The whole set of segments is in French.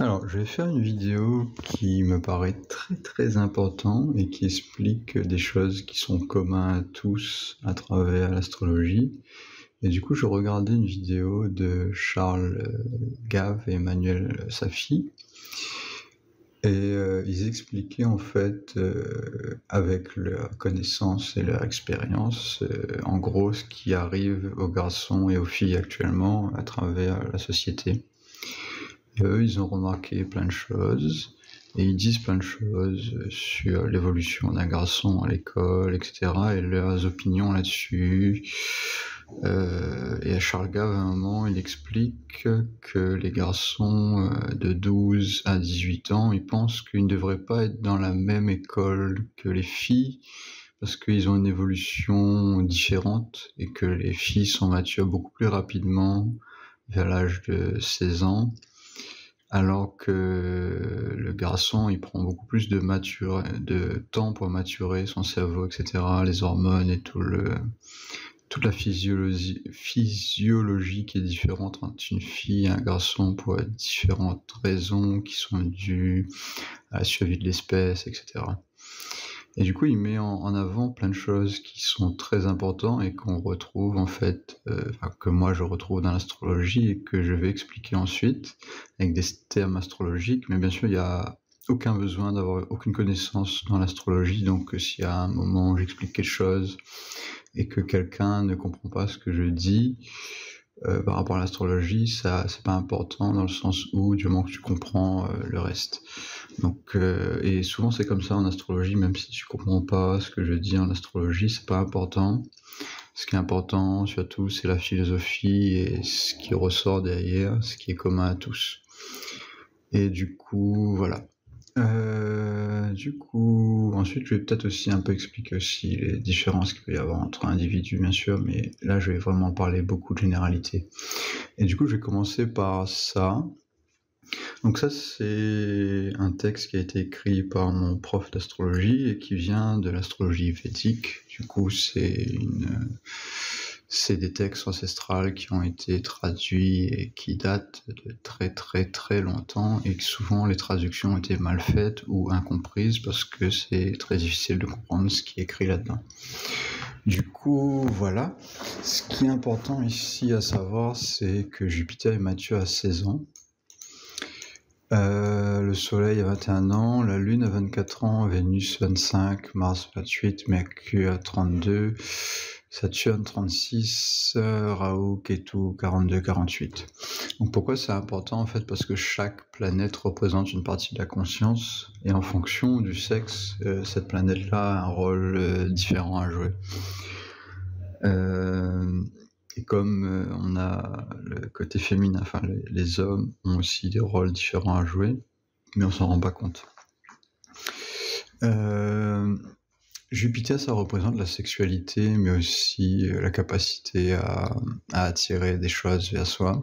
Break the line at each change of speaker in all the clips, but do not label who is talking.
Alors, je vais faire une vidéo qui me paraît très important et qui explique des choses qui sont communes à tous à travers l'astrologie. Et du coup, je regardais une vidéo de Charles Gave et Emmanuel Safi. Et ils expliquaient en fait, avec leur connaissance et leur expérience, en gros ce qui arrive aux garçons et aux filles actuellement à travers la société. Et eux, ils ont remarqué plein de choses, et ils disent plein de choses sur l'évolution d'un garçon à l'école, etc., et leurs opinions là-dessus. Et à Charles Gave, à un moment, il explique que les garçons de 12 à 18 ans, ils pensent qu'ils ne devraient pas être dans la même école que les filles, parce qu'ils ont une évolution différente, et que les filles sont matures beaucoup plus rapidement, vers l'âge de 16 ans, alors que le garçon, il prend beaucoup plus de temps pour maturer son cerveau, etc., les hormones et toute la physiologie qui est différente entre une fille et un garçon pour différentes raisons qui sont dues à la survie de l'espèce, etc. Et du coup, il met en avant plein de choses qui sont très importantes et qu'on retrouve en fait, que moi je retrouve dans l'astrologie et que je vais expliquer ensuite avec des termes astrologiques. Mais bien sûr, il n'y a aucun besoin d'avoir aucune connaissance dans l'astrologie. Donc, s'il y a un moment où j'explique quelque chose et que quelqu'un ne comprend pas ce que je dis par rapport à l'astrologie, ça c'est pas important dans le sens où du moment que tu comprends le reste. Donc, et souvent c'est comme ça en astrologie, même si tu comprends pas ce que je dis en astrologie, c'est pas important. Ce qui est important surtout, c'est la philosophie et ce qui ressort derrière, ce qui est commun à tous. Et du coup, voilà. Ensuite, je vais peut-être aussi un peu expliquer aussi les différences qu'il peut y avoir entre individus, bien sûr, mais là, je vais vraiment parler beaucoup de généralité. Et du coup, je vais commencer par ça. Donc ça, c'est un texte qui a été écrit par mon prof d'astrologie et qui vient de l'astrologie védique. Du coup, c'est des textes ancestrales qui ont été traduits et qui datent de très longtemps et que souvent les traductions ont été mal faites ou incomprises parce que c'est très difficile de comprendre ce qui est écrit là-dedans. Du coup, voilà. Ce qui est important ici à savoir, c'est que Jupiter est mature à 16 ans. Le Soleil à 21 ans, la Lune à 24 ans, Vénus 25, Mars 28, Mercure à 32, Saturne 36, Rahu, Ketu 42, 48. Donc pourquoi c'est important en fait? Parce que chaque planète représente une partie de la conscience et en fonction du sexe, cette planète-là a un rôle différent à jouer. Et comme on a le côté féminin, enfin les hommes ont aussi des rôles différents à jouer, mais on s'en rend pas compte. Jupiter, ça représente la sexualité, mais aussi la capacité à attirer des choses vers soi.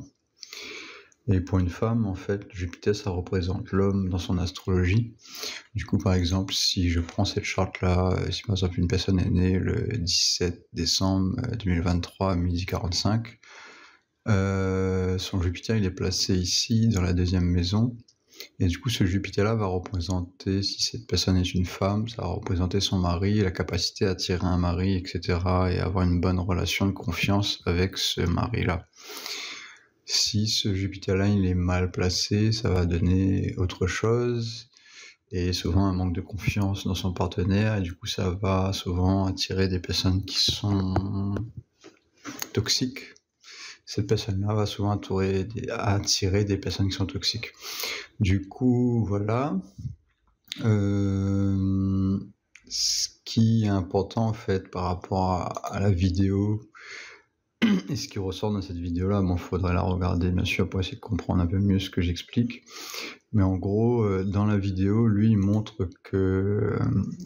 Et pour une femme, en fait, Jupiter, ça représente l'homme dans son astrologie. Du coup, par exemple, si je prends cette charte-là, si par exemple une personne est née le 17 décembre 2023 à 12h45, son Jupiter, il est placé ici, dans la deuxième maison. Et du coup, ce Jupiter-là va représenter, si cette personne est une femme, ça va représenter son mari, la capacité à attirer un mari, etc. et avoir une bonne relation de confiance avec ce mari-là. Si ce Jupiter-là, il est mal placé, ça va donner autre chose, et souvent un manque de confiance dans son partenaire, et du coup, ça va souvent attirer des personnes qui sont toxiques. Cette personne-là va souvent attirer des personnes qui sont toxiques. Du coup, voilà. Ce qui est important en fait par rapport à la vidéo et ce qui ressort dans cette vidéo-là, bon, faudrait la regarder bien sûr pour essayer de comprendre un peu mieux ce que j'explique. Mais en gros, dans la vidéo, lui, il montre que le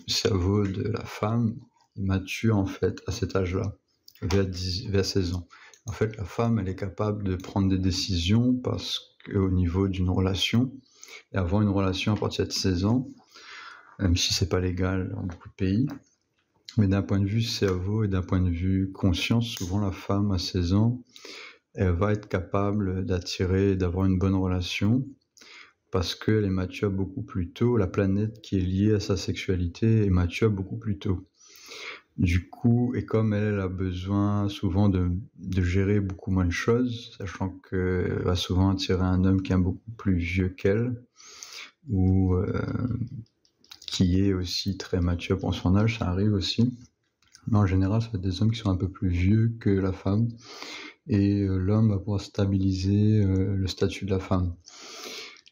cerveau de la femme est mature en fait à cet âge-là, vers 16 ans. En fait, la femme, elle est capable de prendre des décisions parce qu'au niveau d'une relation, et avoir une relation à partir de 16 ans, même si c'est pas légal dans beaucoup de pays, mais d'un point de vue cerveau et d'un point de vue conscience, souvent la femme à 16 ans, elle va être capable d'attirer et d'avoir une bonne relation parce qu'elle est mature beaucoup plus tôt, la planète qui est liée à sa sexualité est mature beaucoup plus tôt. Du coup, et comme elle a besoin souvent de gérer beaucoup moins de choses, sachant qu'elle va souvent attirer un homme qui est beaucoup plus vieux qu'elle, ou qui est aussi très mature pour son âge, ça arrive aussi. Mais en général, ça va être des hommes qui sont un peu plus vieux que la femme, et l'homme va pouvoir stabiliser le statut de la femme.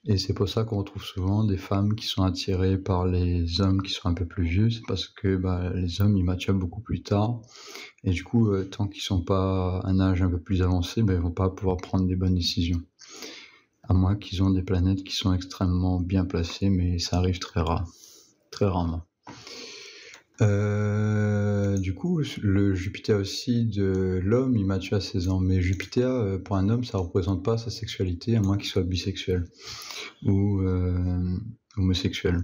Et c'est pour ça qu'on retrouve souvent des femmes qui sont attirées par les hommes qui sont un peu plus vieux, c'est parce que les hommes ils maturent beaucoup plus tard, et du coup, tant qu'ils sont pas à un âge un peu plus avancé, ils vont pas pouvoir prendre des bonnes décisions. À moins qu'ils ont des planètes qui sont extrêmement bien placées, mais ça arrive très rarement. Du coup, le Jupiter aussi de l'homme, il mature à 16 ans. Mais Jupiter, pour un homme, ça représente pas sa sexualité, à moins qu'il soit bisexuel ou homosexuel.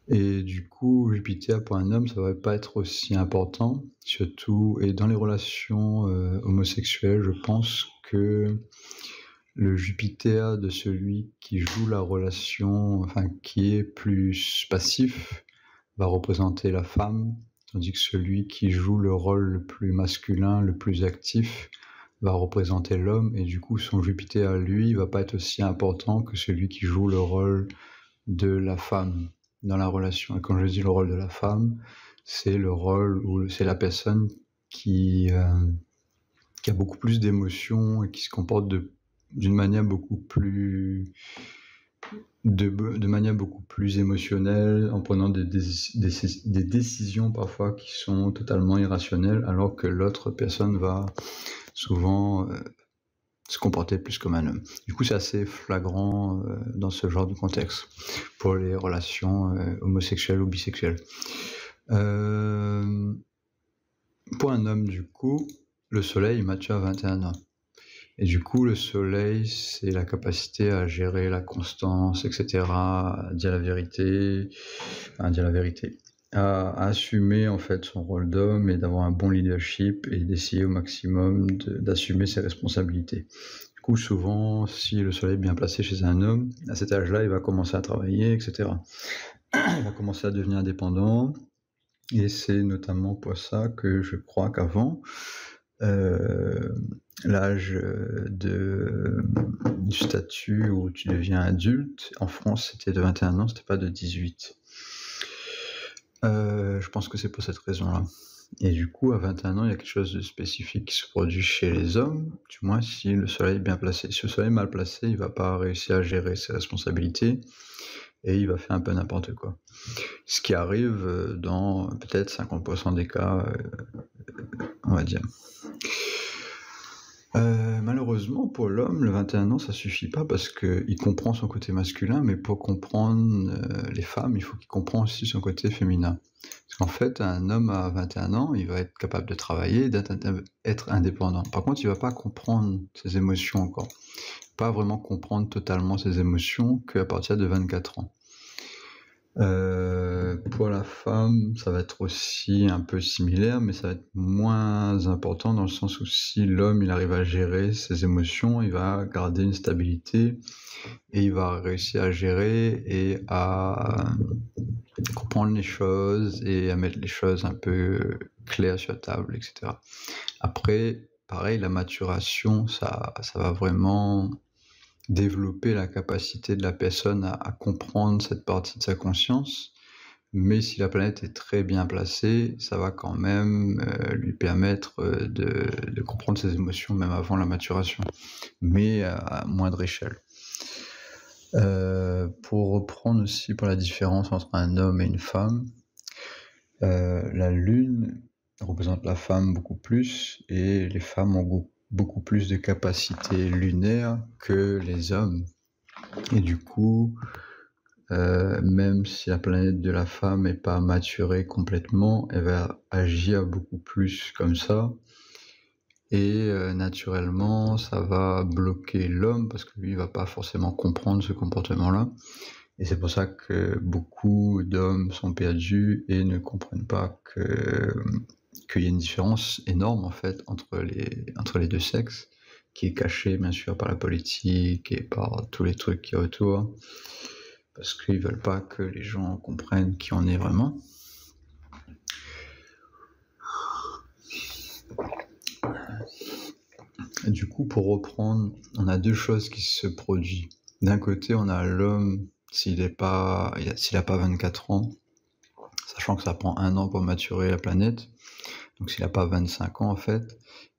Et du coup, Jupiter pour un homme, ça va pas être aussi important, surtout, et dans les relations homosexuelles, je pense que le Jupiter de celui qui joue la relation, enfin qui est plus passif, va représenter la femme, tandis que celui qui joue le rôle le plus masculin, le plus actif, va représenter l'homme, et du coup son Jupiter à lui va pas être aussi important que celui qui joue le rôle de la femme dans la relation. Et quand je dis le rôle de la femme, c'est le rôle où c'est la personne qui a beaucoup plus d'émotions et qui se comporte d'une manière beaucoup plus de manière beaucoup plus émotionnelle, en prenant des décisions parfois qui sont totalement irrationnelles, alors que l'autre personne va souvent se comporter plus comme un homme. Du coup, c'est assez flagrant dans ce genre de contexte pour les relations homosexuelles ou bisexuelles. Pour un homme, du coup, le soleil mature à 21 ans. Et du coup, le soleil, c'est la capacité à gérer la constance, etc., à dire la vérité, à assumer en fait son rôle d'homme et d'avoir un bon leadership et d'essayer au maximum d'assumer ses responsabilités. Du coup, souvent, si le soleil est bien placé chez un homme, à cet âge-là, il va commencer à travailler, etc. Il va commencer à devenir indépendant, et c'est notamment pour ça que je crois qu'avant, l'âge du statut où tu deviens adulte, en France c'était de 21 ans, c'était pas de 18. Je pense que c'est pour cette raison-là. Et du coup, à 21 ans, il y a quelque chose de spécifique qui se produit chez les hommes, du moins si le soleil est bien placé. Si le soleil est mal placé, il va pas réussir à gérer ses responsabilités, et il va faire un peu n'importe quoi. Ce qui arrive dans peut-être 50% des cas, on va dire. Malheureusement pour l'homme, le 21 ans, ça suffit pas parce qu'il comprend son côté masculin, mais pour comprendre les femmes, il faut qu'il comprenne aussi son côté féminin. Parce qu'en fait, un homme à 21 ans, il va être capable de travailler, d'être indépendant. Par contre, il va pas comprendre ses émotions encore. Pas vraiment comprendre totalement ses émotions qu'à partir de 24 ans. Pour la femme, ça va être aussi un peu similaire, mais ça va être moins important dans le sens où si l'homme il arrive à gérer ses émotions, il va garder une stabilité et il va réussir à gérer et à comprendre les choses et à mettre les choses un peu claires sur la table, etc. Après, pareil, la maturation, ça va vraiment développer la capacité de la personne à comprendre cette partie de sa conscience, mais si la planète est très bien placée, ça va quand même lui permettre de comprendre ses émotions même avant la maturation, mais à moindre échelle. Pour reprendre aussi pour la différence entre un homme et une femme, la lune représente la femme beaucoup plus, et les femmes ont beaucoup plus de capacités lunaires que les hommes. Et du coup, même si la planète de la femme n'est pas maturée complètement, elle va agir beaucoup plus comme ça. Et naturellement, ça va bloquer l'homme parce que lui, il va pas forcément comprendre ce comportement-là. Et c'est pour ça que beaucoup d'hommes sont perdus et ne comprennent pas qu'il y a une différence énorme en fait entre les deux sexes, qui est caché bien sûr par la politique et par tous les trucs qu'il y a autour, parce qu'ils veulent pas que les gens comprennent qui on est vraiment. Et du coup, pour reprendre, on a deux choses qui se produisent. D'un côté, on a l'homme, s'il n'a pas 24 ans, sachant que ça prend 1 an pour maturer la planète, donc s'il n'a pas 25 ans en fait,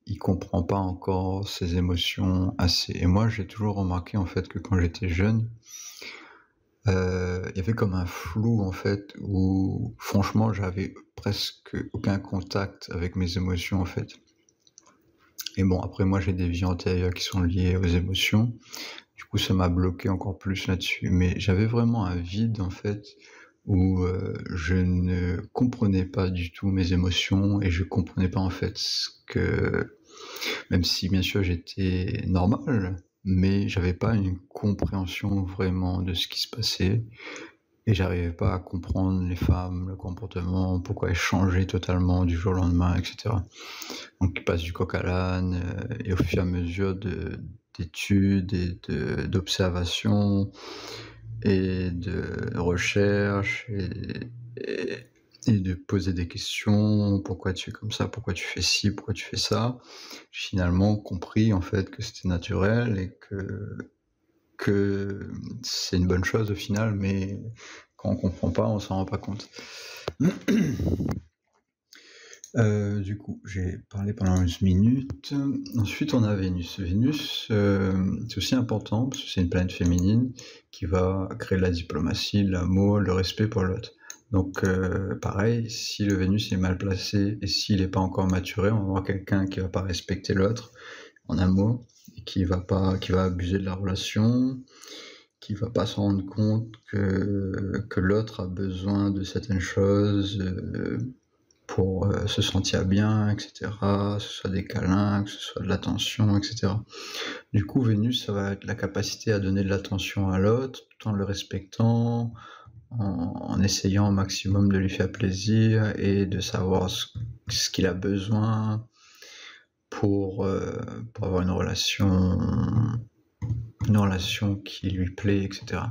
il comprend pas encore ses émotions assez. Et moi, j'ai toujours remarqué en fait que quand j'étais jeune, il y avait comme un flou en fait, où franchement, j'avais presque aucun contact avec mes émotions en fait. Et bon, après moi, j'ai des vies antérieures qui sont liées aux émotions. Du coup, ça m'a bloqué encore plus là-dessus. Mais j'avais vraiment un vide, en fait, où je ne comprenais pas du tout mes émotions et je comprenais pas, en fait, ce que... Même si, bien sûr, j'étais normal, mais j'avais pas une compréhension vraiment de ce qui se passait. Et j'arrivais pas à comprendre les femmes, le comportement, pourquoi elles changeaient totalement du jour au lendemain, etc. Donc il passe du coq à l'âne, et au fur et à mesure d'études et d'observations et de recherches et de poser des questions, pourquoi tu es comme ça, pourquoi tu fais ci, pourquoi tu fais ça, j'ai finalement compris en fait que c'était naturel et que c'est une bonne chose au final, mais quand on comprend pas, on s'en rend pas compte. Du coup, j'ai parlé pendant 11 minutes. Ensuite, on a Vénus. Vénus, c'est aussi important parce que c'est une planète féminine qui va créer la diplomatie, l'amour, le respect pour l'autre. Donc, pareil, si le Vénus est mal placé et s'il n'est pas encore maturé, on va avoir quelqu'un qui va pas respecter l'autre en amour et qui va abuser de la relation, qui va pas se rendre compte que l'autre a besoin de certaines choses. Pour se sentir bien, etc., que ce soit des câlins, que ce soit de l'attention, etc. Du coup, Vénus, ça va être la capacité à donner de l'attention à l'autre, tout en le respectant, en essayant au maximum de lui faire plaisir et de savoir ce qu'il a besoin pour avoir une relation qui lui plaît, etc.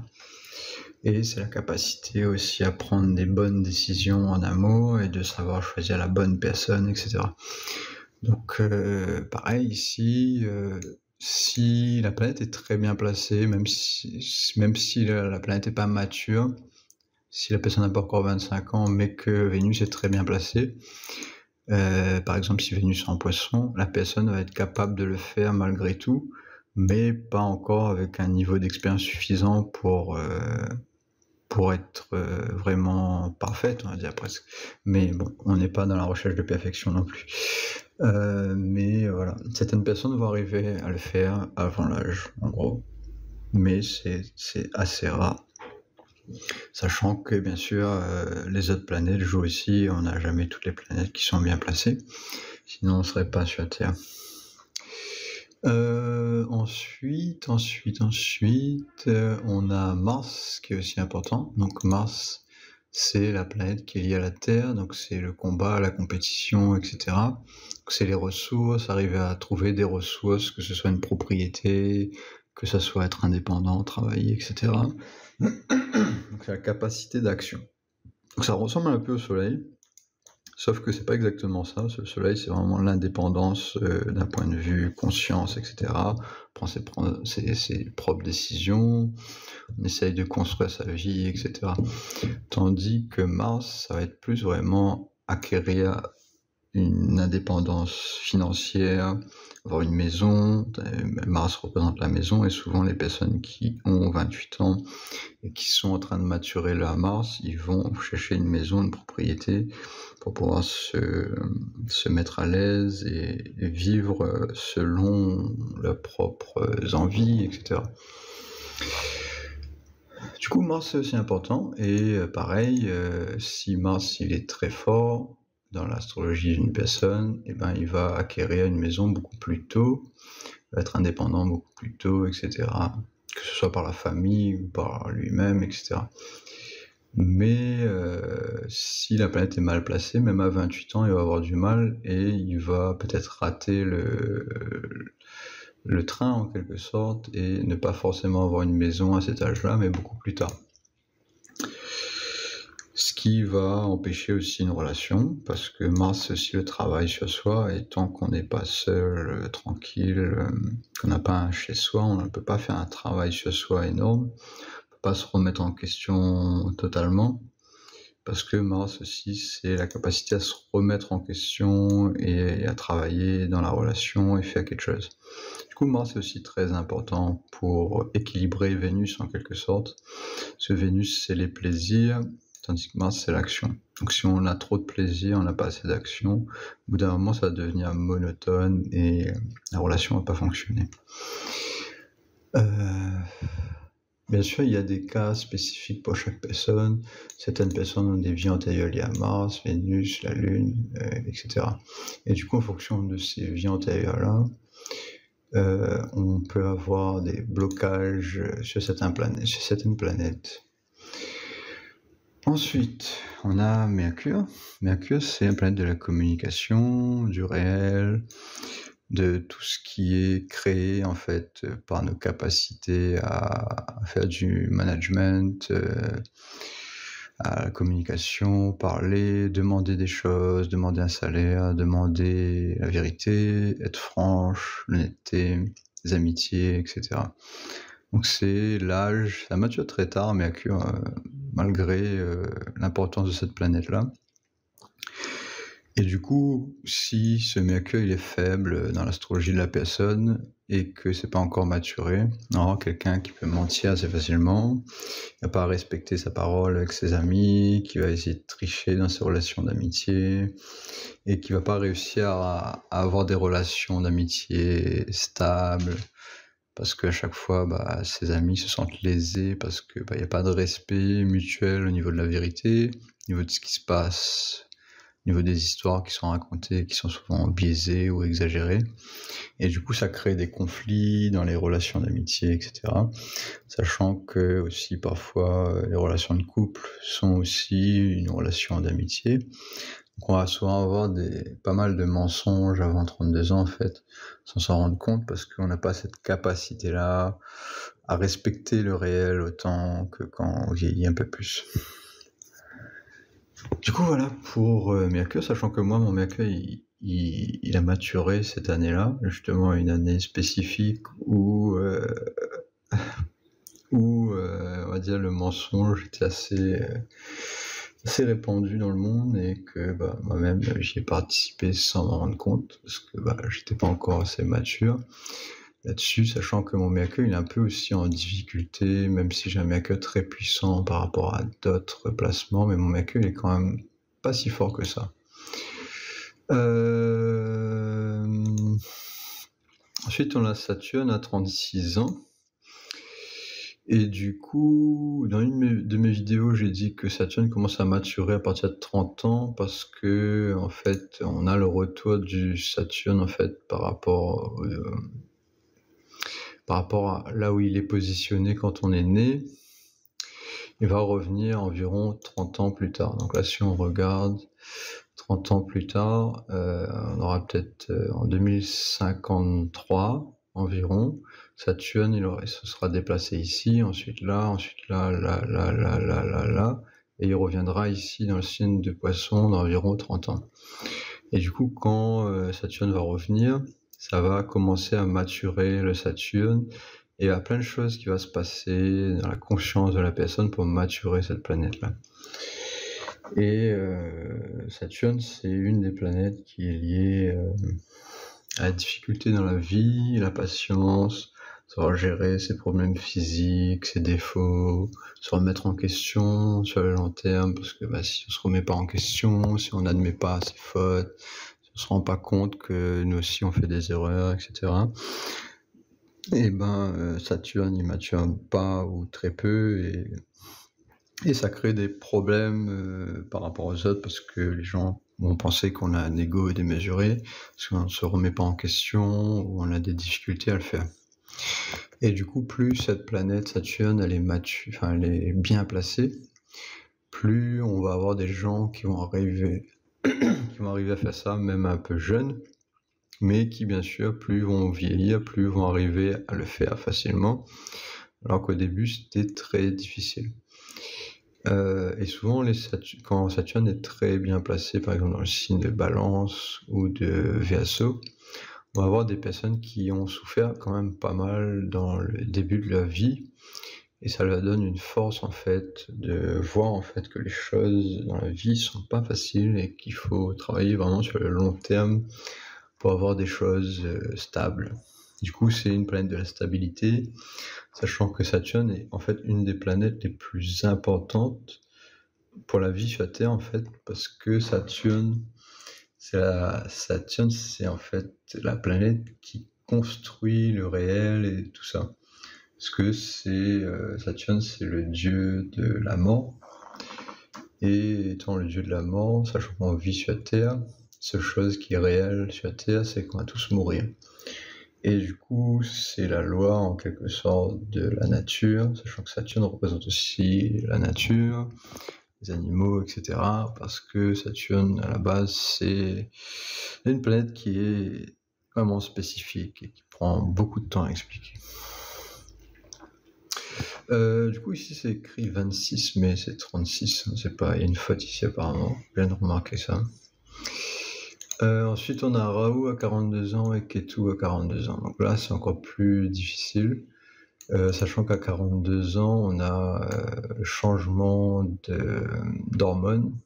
Et c'est la capacité aussi à prendre des bonnes décisions en amour et de savoir choisir la bonne personne, etc. Donc pareil ici, si la planète est très bien placée, même si la planète n'est pas mature, si la personne n'a pas encore 25 ans, mais que Vénus est très bien placée, par exemple si Vénus est en Poisson, la personne va être capable de le faire malgré tout, mais pas encore avec un niveau d'expérience suffisant pour être vraiment parfaite, on va dire presque. Mais bon, on n'est pas dans la recherche de perfection non plus. Mais voilà, certaines personnes vont arriver à le faire avant l'âge, en gros. Mais c'est assez rare. Sachant que, bien sûr, les autres planètes jouent aussi, on n'a jamais toutes les planètes qui sont bien placées. Sinon, on ne serait pas sur Terre. Ensuite, on a Mars qui est aussi important. Donc Mars, c'est la planète qui est liée à la Terre, donc c'est le combat, la compétition, etc. Donc c'est les ressources, arriver à trouver des ressources, que ce soit une propriété, que ce soit être indépendant, travailler, etc. Donc c'est la capacité d'action. Donc ça ressemble un peu au Soleil. Sauf que c'est pas exactement ça. Le Soleil, c'est vraiment l'indépendance d'un point de vue conscience, etc. Prend ses propres décisions, on essaye de construire sa vie, etc. Tandis que Mars, ça va être plus vraiment acquérir une indépendance financière, avoir une maison. Mars représente la maison et souvent les personnes qui ont 28 ans et qui sont en train de maturer leur Mars, ils vont chercher une maison, une propriété pour pouvoir se mettre à l'aise et vivre selon leurs propres envies, etc. Du coup, Mars c'est aussi important et pareil, si Mars il est très fort dans l'astrologie d'une personne, et ben il va acquérir une maison beaucoup plus tôt, il va être indépendant beaucoup plus tôt, etc. Que ce soit par la famille ou par lui-même, etc. Mais si la planète est mal placée, même à 28 ans, il va avoir du mal et il va peut-être rater le train en quelque sorte et ne pas forcément avoir une maison à cet âge-là, mais beaucoup plus tard. Ce qui va empêcher aussi une relation, parce que Mars c'est aussi le travail sur soi, et tant qu'on n'est pas seul, tranquille, qu'on n'a pas un chez soi, on ne peut pas faire un travail sur soi énorme, on ne peut pas se remettre en question totalement, parce que Mars aussi c'est la capacité à se remettre en question et à travailler dans la relation et faire quelque chose. Du coup, Mars est aussi très important pour équilibrer Vénus en quelque sorte, parce que Vénus c'est les plaisirs, tandis que Mars c'est l'action. Donc si on a trop de plaisir, on n'a pas assez d'action, au bout d'un moment ça va devenir monotone et la relation va pas fonctionner. Bien sûr, il y a des cas spécifiques pour chaque personne. Certaines personnes ont des vies antérieures liées à Mars, Vénus, la Lune, etc. Et du coup, en fonction de ces vies antérieures-là, on peut avoir des blocages sur certaines planètes. Ensuite, on a Mercure. Mercure, c'est une planète de la communication, du réel, de tout ce qui est créé en fait par nos capacités à faire du management, à la communication, parler, demander des choses, demander un salaire, demander la vérité, être franche, l'honnêteté, les amitiés, etc. Donc c'est l'âge, ça mature très tard, Mercure, malgré l'importance de cette planète-là. Et du coup, si ce Mercure il est faible dans l'astrologie de la personne et que c'est pas encore maturé, on aura quelqu'un qui peut mentir assez facilement, qui va pas respecter sa parole avec ses amis, qui va essayer de tricher dans ses relations d'amitié et qui va pas réussir à avoir des relations d'amitié stables parce qu'à chaque fois, ses amis se sentent lésés parce que y a pas de respect mutuel au niveau de la vérité, au niveau de ce qui se passe, au niveau des histoires qui sont racontées, qui sont souvent biaisées ou exagérées. Et du coup, ça crée des conflits dans les relations d'amitié, etc. Sachant que aussi parfois les relations de couple sont aussi une relation d'amitié. Donc on va souvent avoir pas mal de mensonges avant 32 ans en fait, sans s'en rendre compte parce qu'on n'a pas cette capacité-là à respecter le réel autant que quand on vieillit un peu plus. Du coup voilà pour Mercure, sachant que moi mon Mercure il a maturé cette année-là, justement une année spécifique où on va dire le mensonge était assez répandu dans le monde et que moi-même j'y ai participé sans m'en rendre compte parce que j'étais pas encore assez mature là-dessus, sachant que mon Mercure il est un peu aussi en difficulté, même si j'ai un Mercure très puissant par rapport à d'autres placements, mais mon Mercure il est quand même pas si fort que ça. Ensuite on a Saturne à 36 ans. Et du coup, dans une de mes vidéos, j'ai dit que Saturne commence à maturer à partir de 30 ans parce que, en fait, on a le retour du Saturne, en fait, par rapport à là où il est positionné quand on est né. Il va revenir environ 30 ans plus tard. Donc là, si on regarde 30 ans plus tard, on aura peut-être en 2053 environ, Saturne se sera déplacé ici, ensuite là, et il reviendra ici dans le signe de Poisson d'environ 30 ans. Et du coup, quand Saturne va revenir, ça va commencer à maturer le Saturne, et il y a plein de choses qui vont se passer dans la conscience de la personne pour maturer cette planète-là. Et Saturne, c'est une des planètes qui est liée à la difficulté dans la vie, la patience, savoir gérer ses problèmes physiques, ses défauts, se remettre en question sur le long terme, parce que si on se remet pas en question, si on n'admet pas ses fautes, si on se rend pas compte que nous aussi on fait des erreurs, etc. Et Saturne il mature pas ou très peu et ça crée des problèmes par rapport aux autres parce que les gens vont penser qu'on a un ego démesuré, parce qu'on ne se remet pas en question ou on a des difficultés à le faire. Et du coup, plus cette planète Saturne elle est bien placée, plus on va avoir des gens qui vont arriver à faire ça, même un peu jeunes, mais qui bien sûr, plus vont vieillir, plus vont arriver à le faire facilement, alors qu'au début c'était très difficile. Et souvent, quand Saturne est très bien placé, par exemple dans le signe de Balance ou de Verseau, on va avoir des personnes qui ont souffert quand même pas mal dans le début de leur vie, et ça leur donne une force en fait de voir en fait que les choses dans la vie sont pas faciles et qu'il faut travailler vraiment sur le long terme pour avoir des choses stables. Du coup, c'est une planète de la stabilité, sachant que Saturne est en fait une des planètes les plus importantes pour la vie sur la Terre, en fait, parce que Saturne, c'est en fait la planète qui construit le réel et tout ça. Parce que Saturne, c'est le dieu de la mort. Et étant le dieu de la mort, sachant qu'on vit sur la Terre, la seule chose qui est réelle sur la Terre, c'est qu'on va tous mourir. Et du coup, c'est la loi en quelque sorte de la nature, sachant que Saturne représente aussi la nature, les animaux, etc. Parce que Saturne, à la base, c'est une planète qui est vraiment spécifique et qui prend beaucoup de temps à expliquer. Du coup, ici, c'est écrit 26, mais c'est 36. On sait pas, il y a une faute ici apparemment. Je viens de remarquer ça. Ensuite, on a Rahu à 42 ans et Ketu à 42 ans. Donc là, c'est encore plus difficile. Sachant qu'à 42 ans, on a le changement d'hormones,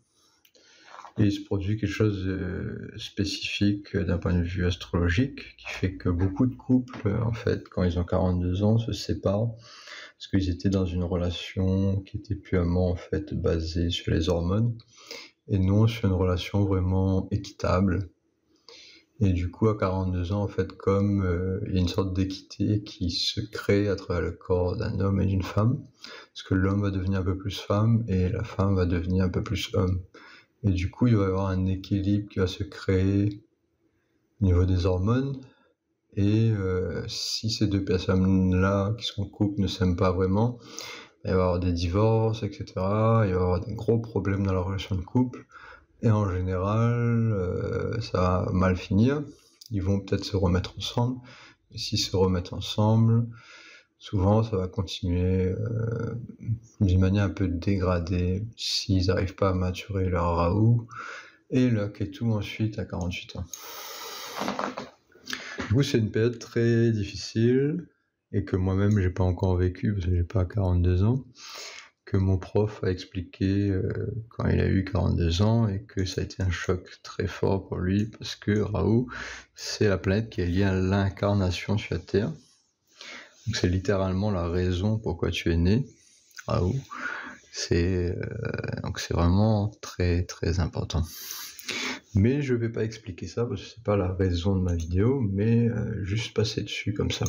et il se produit quelque chose de spécifique d'un point de vue astrologique, qui fait que beaucoup de couples, en fait, quand ils ont 42 ans, se séparent, parce qu'ils étaient dans une relation qui était purement, en fait, basée sur les hormones, et non sur une relation vraiment équitable. Et du coup, à 42 ans, en fait, comme il y a une sorte d'équité qui se crée à travers le corps d'un homme et d'une femme, parce que l'homme va devenir un peu plus femme et la femme va devenir un peu plus homme. Et du coup, il va y avoir un équilibre qui va se créer au niveau des hormones. Et si ces deux personnes-là qui sont en couple ne s'aiment pas vraiment, il va y avoir des divorces, etc. Il va y avoir des gros problèmes dans la relation de couple. Et en général, ça va mal finir. Ils vont peut-être se remettre ensemble. Et s'ils se remettent ensemble, souvent ça va continuer d'une manière un peu dégradée s'ils n'arrivent pas à maturer leur Rahu et leur Ketu ensuite à 48 ans. Du coup, c'est une période très difficile et que moi-même j'ai pas encore vécu parce que j'ai pas 42 ans. Que mon prof a expliqué quand il a eu 42 ans et que ça a été un choc très fort pour lui parce que Rahu, c'est la planète qui est liée à l'incarnation sur la Terre. Donc c'est littéralement la raison pourquoi tu es né, Rahu. Donc c'est vraiment très très important. Mais je vais pas expliquer ça parce que c'est pas la raison de ma vidéo, mais juste passer dessus comme ça.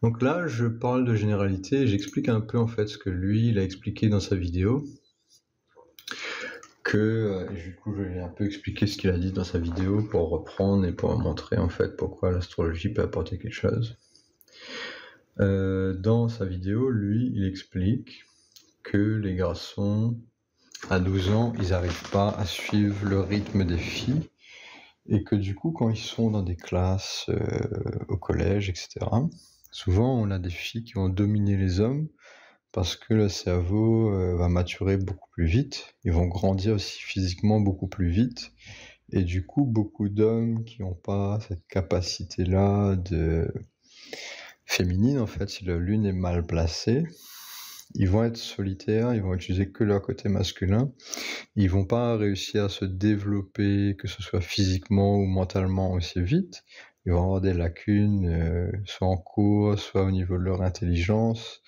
Donc là, je parle de généralité, j'explique un peu en fait ce que lui, il a expliqué dans sa vidéo. Du coup, je vais un peu expliquer ce qu'il a dit dans sa vidéo pour reprendre et pour montrer en fait pourquoi l'astrologie peut apporter quelque chose. Dans sa vidéo, lui, il explique que les garçons, à 12 ans, ils n'arrivent pas à suivre le rythme des filles et que du coup, quand ils sont dans des classes au collège, etc., souvent, on a des filles qui vont dominer les hommes parce que le cerveau va maturer beaucoup plus vite. Ils vont grandir aussi physiquement beaucoup plus vite. Et du coup, beaucoup d'hommes qui n'ont pas cette capacité-là féminine, en fait, si la lune est mal placée, ils vont être solitaires, ils vont utiliser que leur côté masculin. Ils vont pas réussir à se développer, que ce soit physiquement ou mentalement aussi vite. Ils vont avoir des lacunes, soit en cours, soit au niveau de leur intelligence.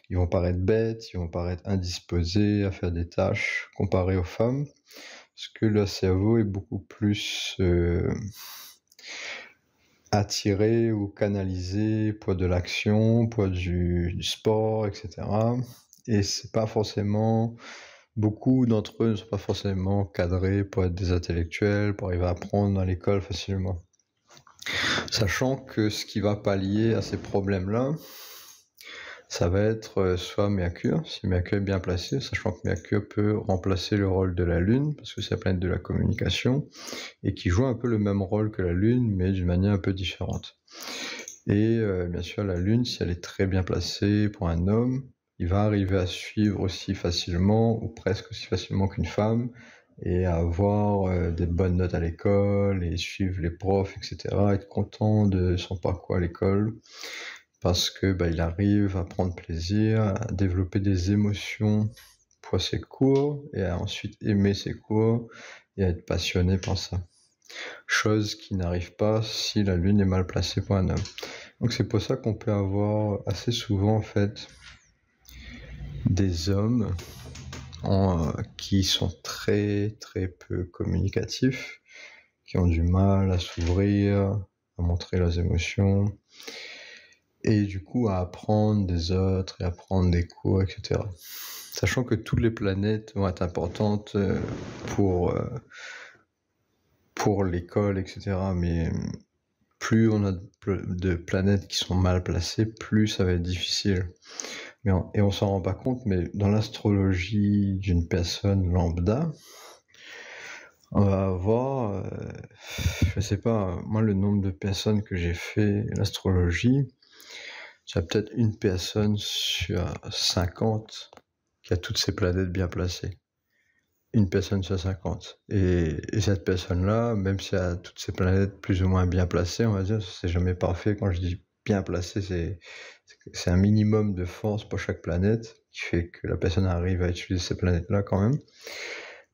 Ils vont paraître bêtes, ils vont paraître indisposés à faire des tâches comparés aux femmes, parce que leur cerveau est beaucoup plus attiré ou canalisé pour de l'action, pour du sport, etc. Et c'est pas forcément... Beaucoup d'entre eux ne sont pas forcément cadrés pour être des intellectuels, pour arriver à apprendre dans l'école facilement. Sachant que ce qui va pallier à ces problèmes-là, Ça va être soit Mercure, si Mercure est bien placé, sachant que Mercure peut remplacer le rôle de la Lune, parce que c'est la planète de la communication, et qui joue un peu le même rôle que la Lune, mais d'une manière un peu différente. Et bien sûr, la Lune, si elle est très bien placée pour un homme, il va arriver à suivre aussi facilement, ou presque aussi facilement qu'une femme, et à avoir des bonnes notes à l'école, et suivre les profs, etc., être content de son parcours à l'école, parce que il arrive à prendre plaisir, à développer des émotions pour ses cours, et à ensuite aimer ses cours, et à être passionné par ça. Chose qui n'arrive pas si la Lune est mal placée pour un homme. Donc c'est pour ça qu'on peut avoir assez souvent en fait des hommes qui sont très très peu communicatifs, qui ont du mal à s'ouvrir, à montrer leurs émotions, et du coup à apprendre des autres et à prendre des cours, etc. Sachant que toutes les planètes vont être importantes pour l'école, etc. Mais plus on a de planètes qui sont mal placées, plus ça va être difficile. Et on s'en rend pas compte, mais dans l'astrologie d'une personne lambda, on va avoir, je sais pas, moi le nombre de personnes que j'ai fait l'astrologie, il y a peut-être une personne sur 50 qui a toutes ces planètes bien placées. Une personne sur 50. Et cette personne-là, même si elle a toutes ces planètes plus ou moins bien placées, on va dire, c'est jamais parfait. Quand je dis bien placé, c'est un minimum de force pour chaque planète qui fait que la personne arrive à utiliser ces planètes-là quand même.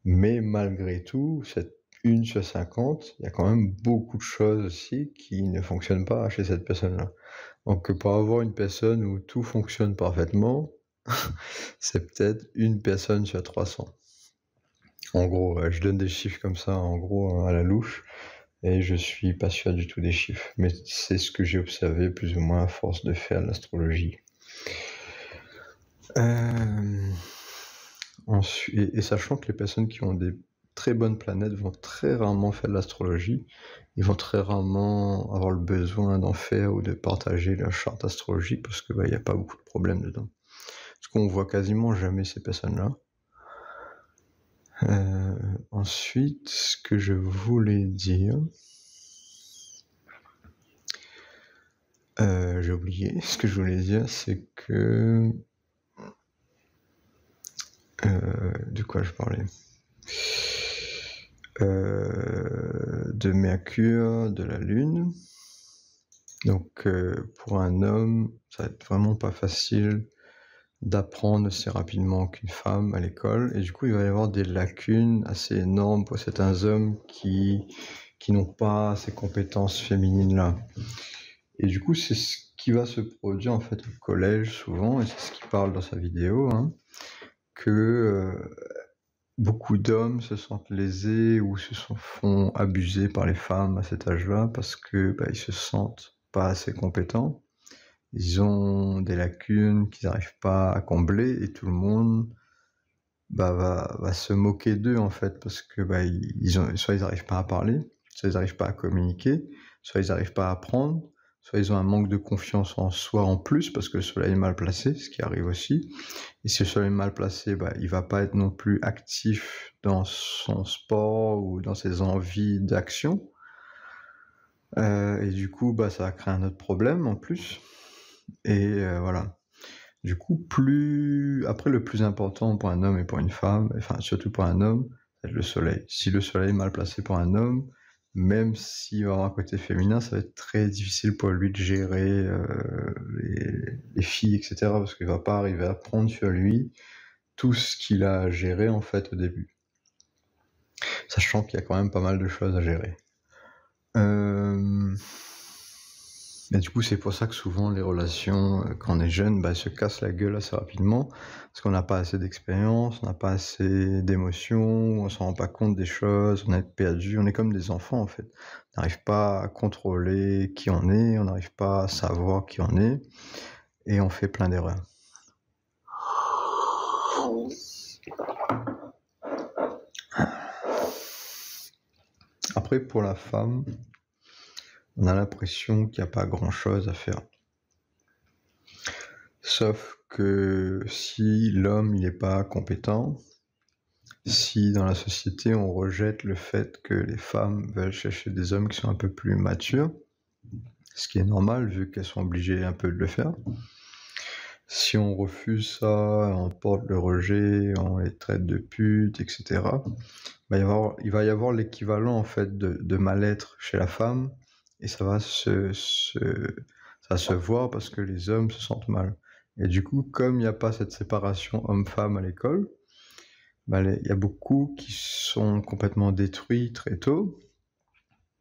Mais malgré tout, cette 1 sur 50, il y a quand même beaucoup de choses aussi qui ne fonctionnent pas chez cette personne-là. Donc pour avoir une personne où tout fonctionne parfaitement, c'est peut-être une personne sur 300. En gros, je donne des chiffres comme ça, en gros, à la louche, et je suis pas sûr du tout des chiffres, mais c'est ce que j'ai observé plus ou moins à force de faire l'astrologie. Et sachant que les personnes qui ont des très bonnes planètes vont très rarement faire de l'astrologie, ils vont très rarement avoir le besoin d'en faire ou de partager leur charte astrologique parce que y a pas beaucoup de problèmes dedans. Parce qu'on voit quasiment jamais ces personnes-là. Ensuite, ce que je voulais dire, j'ai oublié. Ce que je voulais dire, c'est que de quoi je parlais? De Mercure, de la Lune. Donc pour un homme, ça va être vraiment pas facile d'apprendre aussi rapidement qu'une femme à l'école, et du coup il va y avoir des lacunes assez énormes pour certains hommes qui n'ont pas ces compétences féminines là. Et du coup c'est ce qui va se produire en fait au collège souvent, et c'est ce qu'il parle dans sa vidéo, que beaucoup d'hommes se sentent lésés ou font abuser par les femmes à cet âge-là parce que ils se sentent pas assez compétents. Ils ont des lacunes qu'ils n'arrivent pas à combler, et tout le monde va se moquer d'eux en fait, parce que soit ils n'arrivent pas à parler, soit ils n'arrivent pas à communiquer, soit ils n'arrivent pas à apprendre, soit ils ont un manque de confiance en soi en plus parce que le soleil est mal placé, ce qui arrive aussi. Et si le soleil est mal placé, il va pas être non plus actif dans son sport ou dans ses envies d'action. Et du coup, ça va créer un autre problème en plus. Et voilà. Du coup, après, le plus important pour un homme et pour une femme, enfin surtout pour un homme, c'est le soleil. Si le soleil est mal placé pour un homme, même s'il va avoir un côté féminin, ça va être très difficile pour lui de gérer les filles, etc. Parce qu'il va pas arriver à prendre sur lui tout ce qu'il a à gérer en fait au début. Sachant qu'il y a quand même pas mal de choses à gérer. Et du coup, c'est pour ça que souvent les relations, quand on est jeune, se cassent la gueule assez rapidement, parce qu'on n'a pas assez d'expérience, on n'a pas assez d'émotions, on s'en rend pas compte des choses, on est perdu, on est comme des enfants en fait. On n'arrive pas à contrôler qui on est, on n'arrive pas à savoir qui on est, et on fait plein d'erreurs. Après, pour la femme, on a l'impression qu'il n'y a pas grand-chose à faire. Sauf que si l'homme il n'est pas compétent, si dans la société on rejette le fait que les femmes veulent chercher des hommes qui sont un peu plus matures, ce qui est normal vu qu'elles sont obligées un peu de le faire, si on refuse ça, on porte le rejet, on les traite de putes, etc., il va y avoir l'équivalent en fait de mal-être chez la femme, et ça va se voir parce que les hommes se sentent mal. Et du coup, comme il n'y a pas cette séparation homme-femme à l'école, il y a beaucoup qui sont complètement détruits très tôt,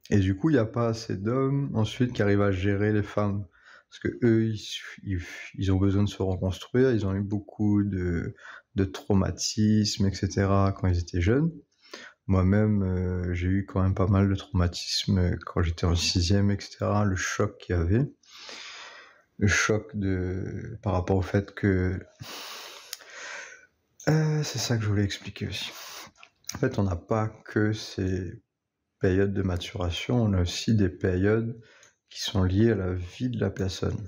et du coup, il n'y a pas assez d'hommes ensuite qui arrivent à gérer les femmes. Parce que eux, ils ont besoin de se reconstruire, ils ont eu beaucoup de traumatismes, etc. quand ils étaient jeunes. Moi-même, j'ai eu quand même pas mal de traumatismes quand j'étais en 6e, etc. Le choc qu'il y avait. Le choc par rapport au fait que... c'est ça que je voulais expliquer aussi. En fait, on n'a pas que ces périodes de maturation, on a aussi des périodes qui sont liées à la vie de la personne.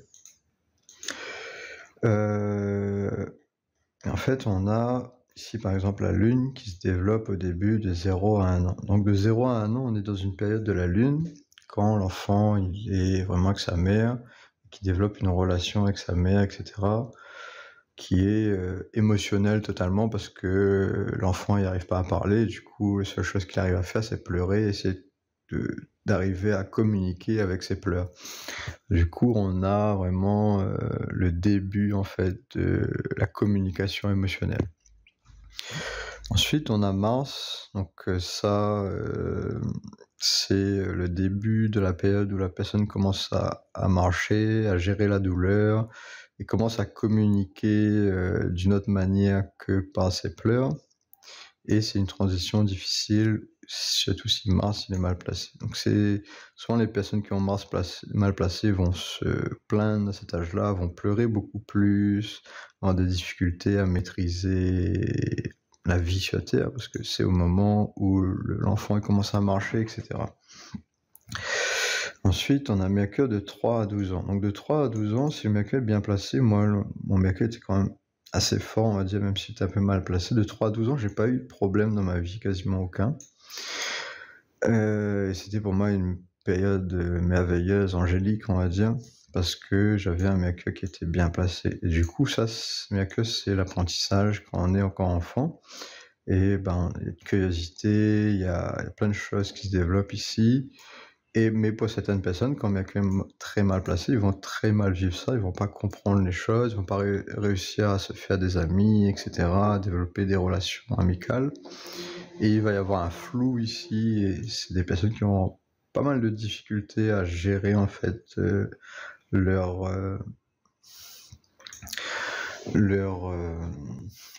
En fait, on a ici par exemple la Lune qui se développe au début de 0 à 1 an. Donc de 0 à 1 an, on est dans une période de la Lune, quand l'enfant il est vraiment avec sa mère, qui développe une relation avec sa mère, etc., qui est émotionnelle totalement parce que l'enfant il n'arrive pas à parler, du coup la seule chose qu'il arrive à faire c'est pleurer et c'est d'arriver à communiquer avec ses pleurs. Du coup, on a vraiment le début en fait de la communication émotionnelle. Ensuite, on a Mars, donc ça, c'est le début de la période où la personne commence à marcher, à gérer la douleur, et commence à communiquer d'une autre manière que par ses pleurs. Et c'est une transition difficile, surtout si Mars il est mal placé. Donc c'est souvent les personnes qui ont Mars mal placé vont se plaindre à cet âge-là, vont pleurer beaucoup plus, avoir des difficultés à maîtriser la vie sur Terre, parce que c'est au moment où l'enfant commence à marcher, etc. Ensuite, on a Mercure de 3 à 12 ans. Donc de 3 à 12 ans, si le Mercure est bien placé, moi, mon Mercure était quand même assez fort, on va dire, même si c'était un peu mal placé. De 3 à 12 ans, j'ai pas eu de problème dans ma vie, quasiment aucun. C'était pour moi une période merveilleuse, angélique, on va dire, parce que j'avais un Mercure qui était bien placé. Et du coup, ça, Mercure, c'est l'apprentissage quand on est encore enfant. Et il y a une curiosité, il y a plein de choses qui se développent ici. Mais pour certaines personnes, quand Mercure est très mal placé, ils vont très mal vivre ça, ils vont pas comprendre les choses, ils vont pas réussir à se faire des amis, etc., à développer des relations amicales. Et il va y avoir un flou ici, et c'est des personnes qui ont pas mal de difficultés à gérer en fait leur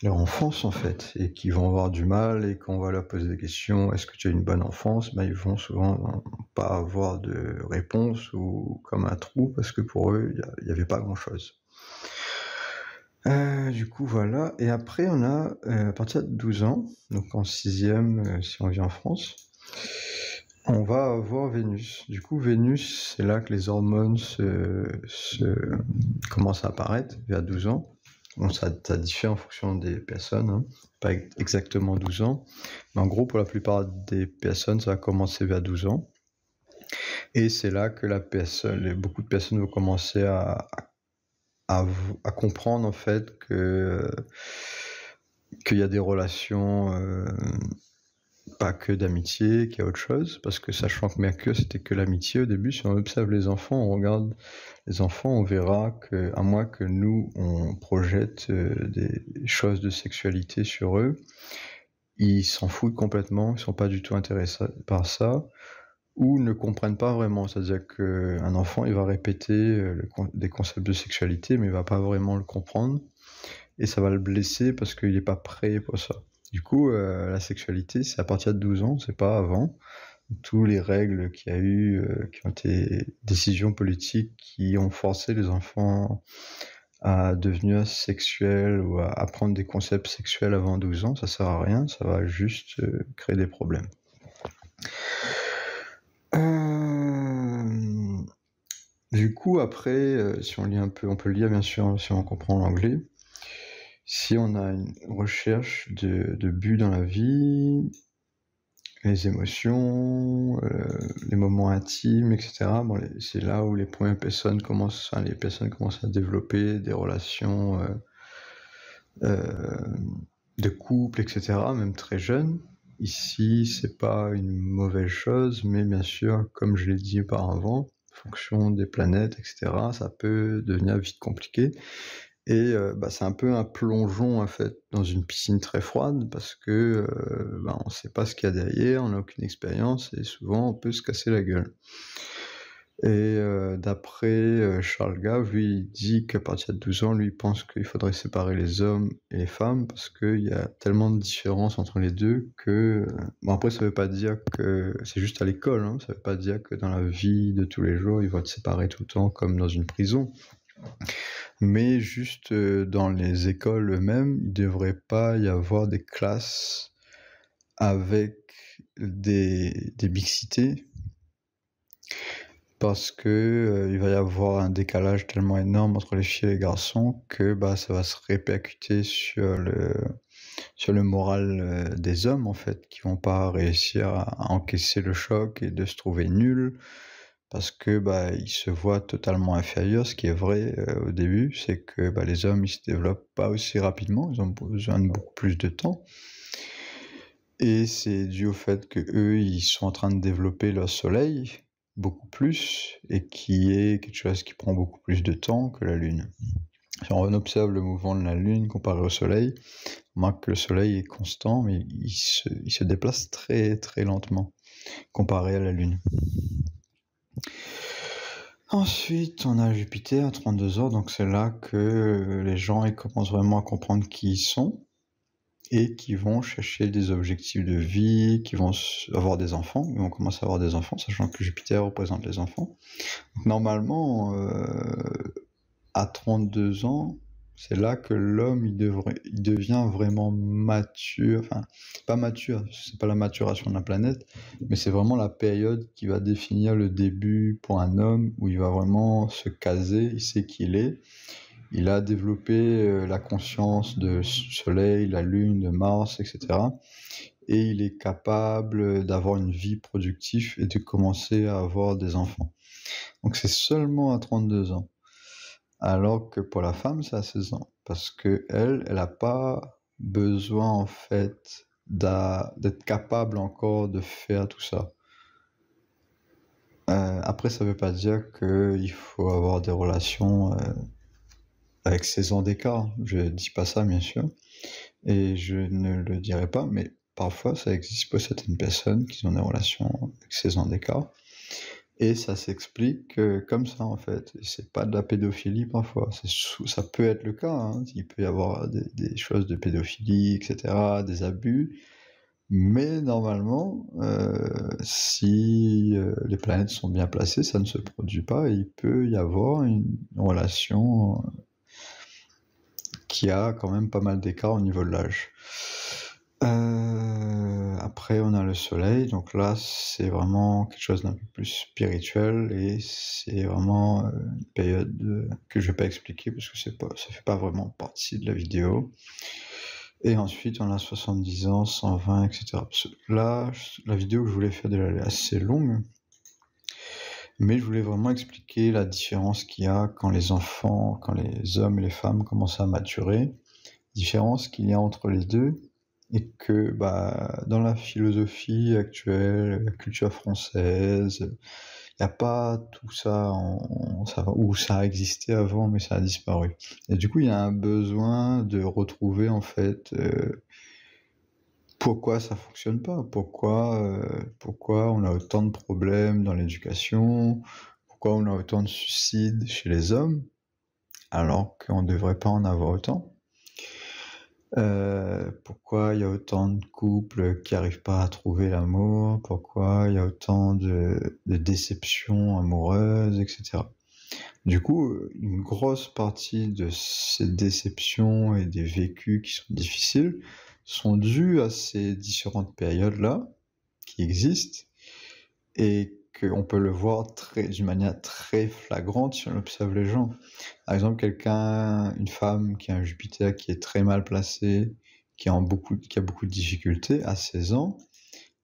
enfance en fait, et qui vont avoir du mal, et quand on va leur poser des questions, est-ce que tu as une bonne enfance, ils vont souvent pas avoir de réponse, ou comme un trou, parce que pour eux il n'y avait pas grand chose. Du coup voilà, et après on a à partir de 12 ans, donc en 6e si on vit en France, on va avoir Vénus. Du coup Vénus, c'est là que les hormones commencent à apparaître, vers 12 ans. Bon, ça diffère en fonction des personnes, hein. Pas exactement 12 ans, mais en gros pour la plupart des personnes ça va commencer vers 12 ans, et c'est là que beaucoup de personnes vont commencer à comprendre en fait qu'il y a des relations pas que d'amitié, qu'il y a autre chose, parce que sachant que Mercure c'était que l'amitié au début, si on observe les enfants, on regarde les enfants, on verra qu'à moins que nous on projette des choses de sexualité sur eux, ils s'en foutent complètement, ils sont pas du tout intéressés par ça, ou ne comprennent pas vraiment. C'est-à-dire qu'un enfant il va répéter des concepts de sexualité, mais il va pas vraiment le comprendre, et ça va le blesser parce qu'il n'est pas prêt pour ça. Du coup, la sexualité, c'est à partir de 12 ans, c'est pas avant. Toutes les règles qu'il y a eu, qui ont été décisions politiques qui ont forcé les enfants à devenir sexuels ou à apprendre des concepts sexuels avant 12 ans, ça sert à rien, ça va juste créer des problèmes. Du coup, après, si on lit un peu, on peut le lire bien sûr si on comprend l'anglais. Si on a une recherche de but dans la vie, les émotions, les moments intimes, etc. Bon, c'est là où les personnes commencent à développer des relations de couple, etc., même très jeunes. Ici, c'est pas une mauvaise chose, mais bien sûr, comme je l'ai dit auparavant, en fonction des planètes, etc., ça peut devenir vite compliqué. Et c'est un peu un plongeon en fait dans une piscine très froide parce que on ne sait pas ce qu'il y a derrière, on n'a aucune expérience et souvent on peut se casser la gueule. Et d'après Charles Gave, lui, il dit qu'à partir de 12 ans, lui, il pense qu'il faudrait séparer les hommes et les femmes parce qu'il y a tellement de différences entre les deux que... Bon, après, ça veut pas dire que... C'est juste à l'école, hein, ça veut pas dire que dans la vie de tous les jours, ils vont être séparés tout le temps comme dans une prison. Mais juste dans les écoles eux-mêmes, il ne devrait pas y avoir des classes avec des mixités parce que il va y avoir un décalage tellement énorme entre les filles et les garçons que ça va se répercuter sur le moral des hommes en fait, qui vont pas réussir à encaisser le choc et de se trouver nuls parce que ils se voient totalement inférieurs. Ce qui est vrai au début, c'est que les hommes ils se développent pas aussi rapidement, ils ont besoin de beaucoup plus de temps. Et c'est dû au fait que eux ils sont en train de développer leur soleil beaucoup plus et qui est quelque chose qui prend beaucoup plus de temps que la lune. Si on observe le mouvement de la lune comparé au soleil, on remarque que le soleil est constant mais il se déplace très très lentement comparé à la lune. Ensuite, on a Jupiter à 32 ans, donc c'est là que les gens ils commencent vraiment à comprendre qui ils sont et qui vont chercher des objectifs de vie, qui vont avoir des enfants, ils vont commencer à avoir des enfants, sachant que Jupiter représente les enfants. Donc, normalement, à 32 ans, c'est là que l'homme il devient vraiment mature, enfin pas mature, c'est pas la maturation de la planète, mais c'est vraiment la période qui va définir le début pour un homme où il va vraiment se caser, il sait qui il est. Il a développé la conscience de Soleil, la Lune, de Mars, etc. Et il est capable d'avoir une vie productive et de commencer à avoir des enfants. Donc c'est seulement à 32 ans. Alors que pour la femme, c'est à 16 ans. Parce que elle n'a pas besoin, en fait, d'être capable encore de faire tout ça. Après, ça veut pas dire qu'il faut avoir des relations avec 16 ans d'écart. Je dis pas ça, bien sûr. Et je ne le dirai pas, mais parfois, ça existe pour certaines personnes qui ont des relations avec 16 ans d'écart. Et ça s'explique comme ça, en fait. C'est pas de la pédophilie, parfois. Ça peut être le cas, hein. Il peut y avoir des choses de pédophilie, etc., des abus. Mais normalement, si les planètes sont bien placées, ça ne se produit pas et il peut y avoir une relation qui a quand même pas mal d'écart au niveau de l'âge. Après, on a le soleil, donc là, c'est vraiment quelque chose d'un peu plus spirituel et c'est vraiment une période que je vais pas expliquer parce que ça fait pas vraiment partie de la vidéo. Et ensuite, on a 70 ans, 120, etc. Là, la vidéo que je voulais faire déjà, elle est assez longue, mais je voulais vraiment expliquer la différence qu'il y a quand les hommes et les femmes commencent à maturer, différence qu'il y a entre les deux, et que dans la philosophie actuelle, la culture française, il n'y a pas tout ça, où ça a existé avant, mais ça a disparu. Et du coup, il y a un besoin de retrouver en fait pourquoi ça fonctionne pas, pourquoi on a autant de problèmes dans l'éducation, pourquoi on a autant de suicides chez les hommes, alors qu'on ne devrait pas en avoir autant. Pourquoi il y a autant de couples qui n'arrivent pas à trouver l'amour, pourquoi il y a autant de déceptions amoureuses, etc. Du coup, une grosse partie de ces déceptions et des vécus qui sont difficiles sont dus à ces différentes périodes-là qui existent et qu'on peut le voir d'une manière très flagrante si on observe les gens. Par exemple, une femme qui a un Jupiter qui est très mal placé, qui a beaucoup de difficultés à 16 ans,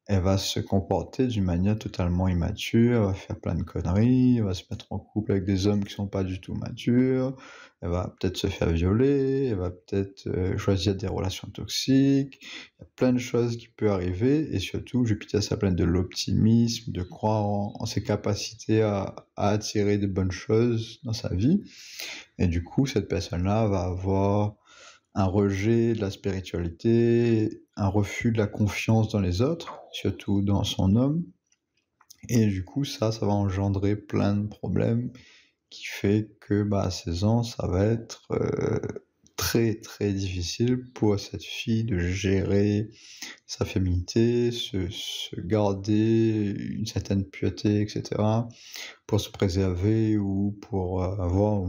elle va se comporter d'une manière totalement immature, elle va faire plein de conneries, elle va se mettre en couple avec des hommes qui sont pas du tout matures, elle va peut-être se faire violer, elle va peut-être choisir des relations toxiques, il y a plein de choses qui peuvent arriver, et surtout Jupiter ça plein de l'optimisme, de croire en ses capacités à attirer de bonnes choses dans sa vie, et du coup cette personne-là va avoir un rejet de la spiritualité, un refus de la confiance dans les autres, surtout dans son homme. Et du coup, ça va engendrer plein de problèmes qui fait que à 16 ans, ça va être très très difficile pour cette fille de gérer sa féminité, se garder une certaine pureté, etc., pour se préserver ou pour avoir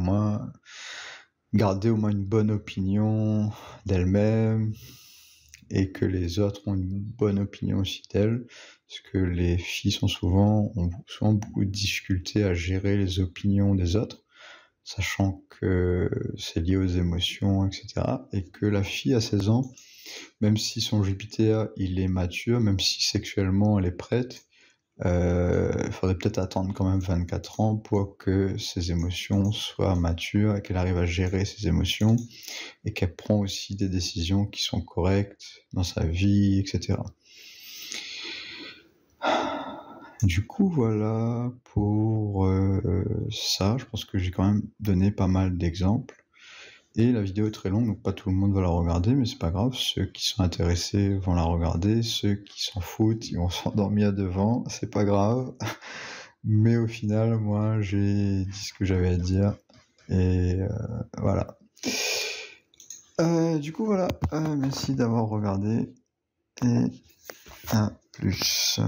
garder au moins une bonne opinion d'elle-même et que les autres ont une bonne opinion aussi d'elle, parce que les filles ont souvent beaucoup de difficultés à gérer les opinions des autres, sachant que c'est lié aux émotions, etc. Et que la fille à 16 ans, même si son Jupiter il est mature, même si sexuellement elle est prête, il faudrait peut-être attendre quand même 24 ans pour que ses émotions soient matures et qu'elle arrive à gérer ses émotions et qu'elle prend aussi des décisions qui sont correctes dans sa vie, etc. Du coup, voilà pour ça. Je pense que j'ai quand même donné pas mal d'exemples. Et la vidéo est très longue, donc pas tout le monde va la regarder, mais c'est pas grave. Ceux qui sont intéressés vont la regarder. Ceux qui s'en foutent, ils vont s'endormir devant. C'est pas grave. Mais au final, moi, j'ai dit ce que j'avais à dire. Et voilà. Du coup, voilà. Merci d'avoir regardé. Et à plus.